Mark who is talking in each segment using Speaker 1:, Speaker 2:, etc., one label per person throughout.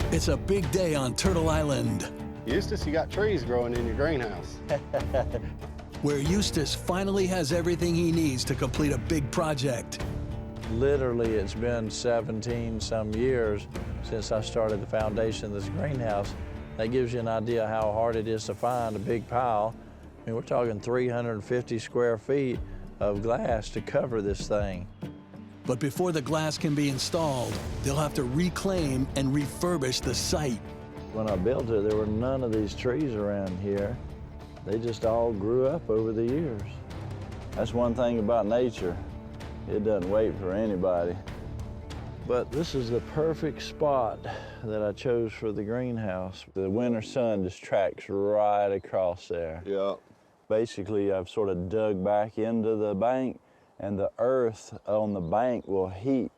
Speaker 1: It's a big day on Turtle Island,
Speaker 2: Eustace, you got trees growing in your greenhouse.
Speaker 1: where Eustace finally has everything he needs to complete a big project.
Speaker 3: Literally, it's been 17 some years since I started the foundation of this greenhouse. That gives you an idea how hard it is to find a big pile. I mean, we're talking 350 square feet of glass to cover this thing.
Speaker 1: But before the glass can be installed, they'll have to reclaim and refurbish the site.
Speaker 3: When I built it, there were none of these trees around here. They just all grew up over the years. That's one thing about nature. It doesn't wait for anybody. But this is the perfect spot that I chose for the greenhouse. The winter sun just tracks right across there.
Speaker 2: Yeah.
Speaker 3: Basically, I've sort of dug back into the bank, and the earth on the bank will heat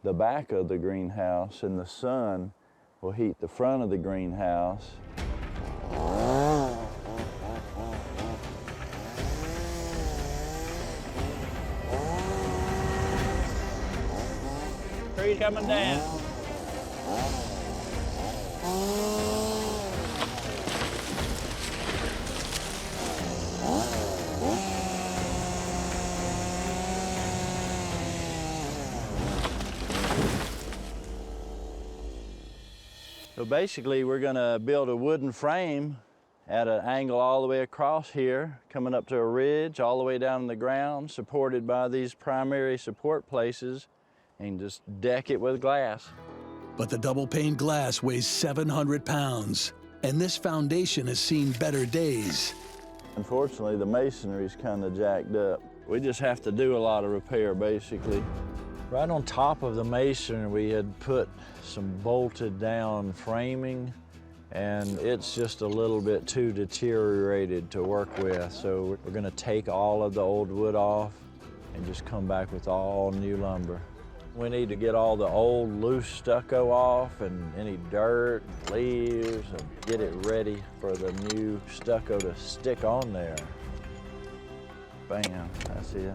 Speaker 3: the back of the greenhouse, and the sun will heat the front of the greenhouse. Trees coming down. So basically, we're gonna build a wooden frame at an angle all the way across here, coming up to a ridge, all the way down in the ground, supported by these primary support places, and just deck it with glass.
Speaker 1: But the double-pane glass weighs 700 pounds, and this foundation has seen better days.
Speaker 3: Unfortunately, the masonry's kind of jacked up. We just have to do a lot of repair, basically. Right on top of the masonry, we had put some bolted down framing, and it's just a little bit too deteriorated to work with. So we're gonna take all of the old wood off and just come back with all new lumber. We need to get all the old loose stucco off and any dirt, leaves, and get it ready for the new stucco to stick on there. Bam, that's it.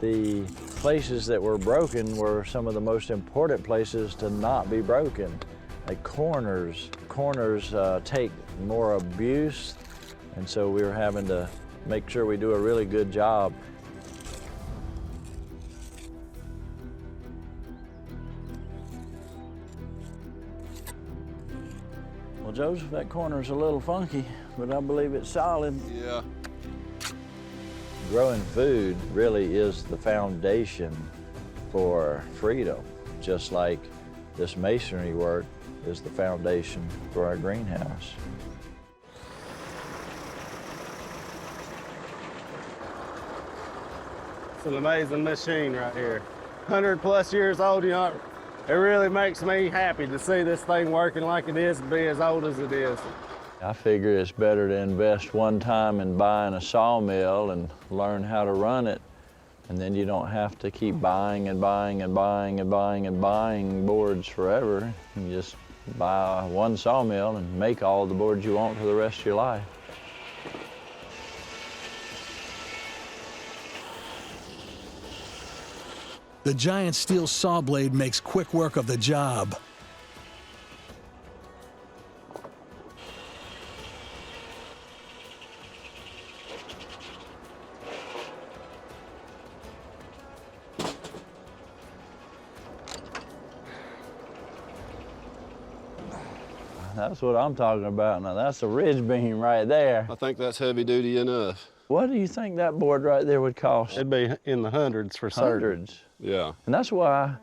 Speaker 3: The places that were broken were some of the most important places to not be broken, like corners. Corners take more abuse, and so we were having to make sure we do a really good job. Well, Joseph, that corner's a little funky, but I believe it's solid.
Speaker 2: Yeah.
Speaker 3: Growing food really is the foundation for freedom, just like this masonry work is the foundation for our greenhouse.
Speaker 2: It's an amazing machine right here. 100+ years old, you know, it really makes me happy to see this thing working like it is and be as old as it is.
Speaker 3: I figure it's better to invest one time in buying a sawmill and learn how to run it, and then you don't have to keep buying and buying and buying and buying and buying boards forever. You just buy one sawmill and make all the boards you want for the rest of your life.
Speaker 1: The giant steel saw blade makes quick work of the job.
Speaker 3: That's what I'm talking about. Now, that's a ridge beam right there.
Speaker 2: I think that's heavy duty enough.
Speaker 3: What do you think that board right there would cost?
Speaker 2: It'd be in the hundreds for certain.
Speaker 3: Hundreds.
Speaker 2: Yeah.
Speaker 3: And that's why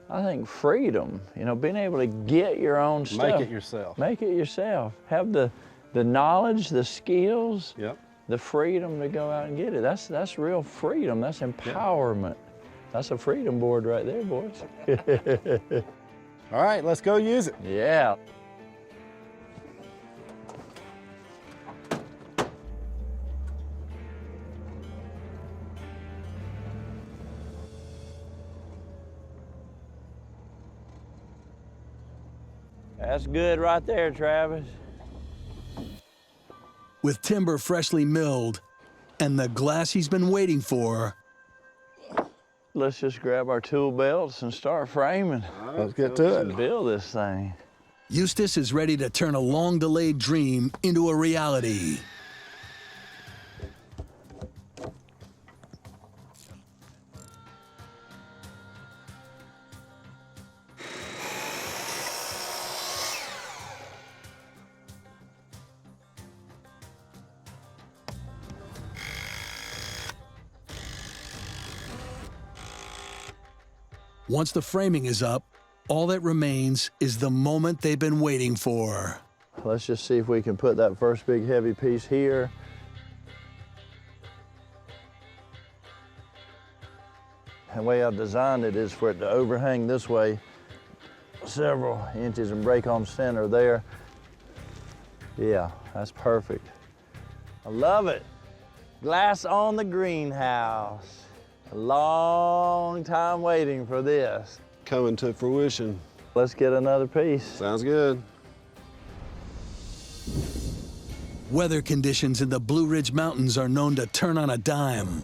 Speaker 3: I think freedom, you know, being able to get your own stuff.
Speaker 2: Make it yourself.
Speaker 3: Make it yourself. Have the knowledge, the skills,
Speaker 2: Yep.
Speaker 3: the freedom to go out and get it. That's real freedom. That's empowerment. That's a freedom board right there, boys.
Speaker 2: All right, let's go use it.
Speaker 3: Yeah. That's good right there, Travis.
Speaker 1: With timber freshly milled, and the glass he's been waiting for.
Speaker 3: Let's just grab our tool belts and start framing.
Speaker 2: Let's get to it.
Speaker 3: Build this thing.
Speaker 1: Eustace is ready to turn a long-delayed dream into a reality. Once the framing is up, all that remains is the moment they've been waiting for.
Speaker 3: Let's just see if we can put that first big heavy piece here. The way I've designed it is for it to overhang this way several inches and break on center there. Yeah, that's perfect. I love it. Glass on the greenhouse. A long time waiting for this.
Speaker 2: Coming to fruition.
Speaker 3: Let's get another piece.
Speaker 2: Sounds good.
Speaker 1: Weather conditions in the Blue Ridge Mountains are known to turn on a dime.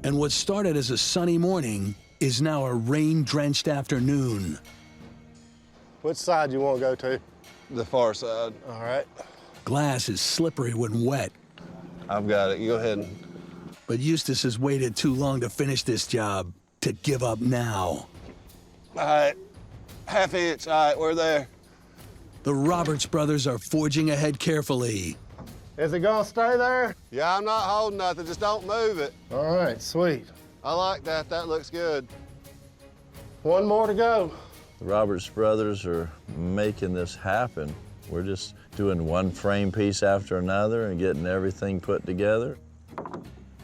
Speaker 1: And what started as a sunny morning is now a rain-drenched afternoon.
Speaker 2: Which side you want to go to? The far side. All right.
Speaker 1: Glass is slippery when wet,
Speaker 2: I've got it. You go ahead.
Speaker 1: but Eustace has waited too long to finish this job to give up now.
Speaker 2: All right. Half inch. All right, we're there.
Speaker 1: The Roberts brothers are forging ahead carefully.
Speaker 2: Is it gonna stay there? Yeah, I'm not holding nothing. Just don't move it. All right, sweet. I like that. That looks good. One more to go.
Speaker 3: The Roberts brothers are making this happen. We're just doing one frame piece after another and getting everything put together.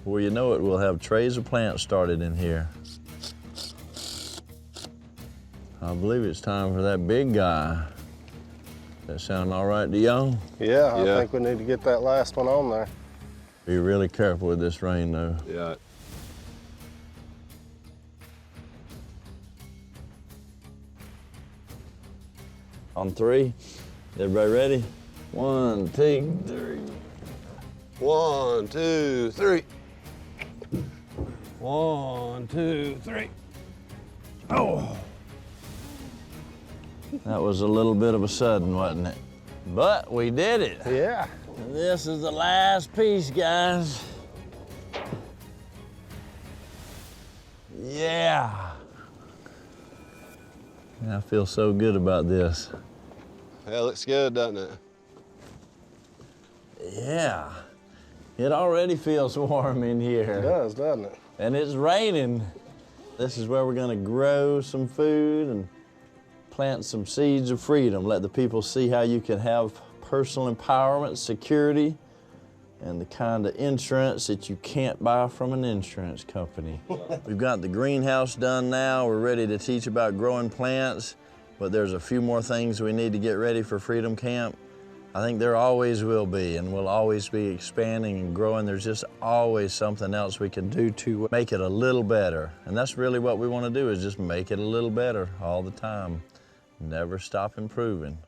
Speaker 3: Before you know it, we'll have trays of plants started in here. I believe it's time for that big guy. That sound all right to y'all?
Speaker 2: Yeah, I think we need to get that last one on there.
Speaker 3: Be really careful with this rain, though.
Speaker 2: Yeah.
Speaker 3: On three, everybody ready? 1, 2, 3.
Speaker 2: 1, 2, 3. 1, 2, 3. Oh.
Speaker 3: That was a little bit of a sudden, wasn't it? But we did it.
Speaker 2: Yeah.
Speaker 3: And this is the last piece, guys. Yeah. I feel so good about this.
Speaker 2: That looks good, doesn't it?
Speaker 3: Yeah. It already feels warm in here.
Speaker 2: It does, doesn't it?
Speaker 3: And it's raining. This is where we're gonna grow some food and plant some seeds of freedom. Let the people see how you can have personal empowerment, security, and the kind of insurance that you can't buy from an insurance company. We've got the greenhouse done now. We're ready to teach about growing plants, but there's a few more things we need to get ready for Freedom Camp. I think there always will be, and we'll always be expanding and growing. There's just always something else we can do to make it a little better. And that's really what we want to do, is just make it a little better all the time. Never stop improving.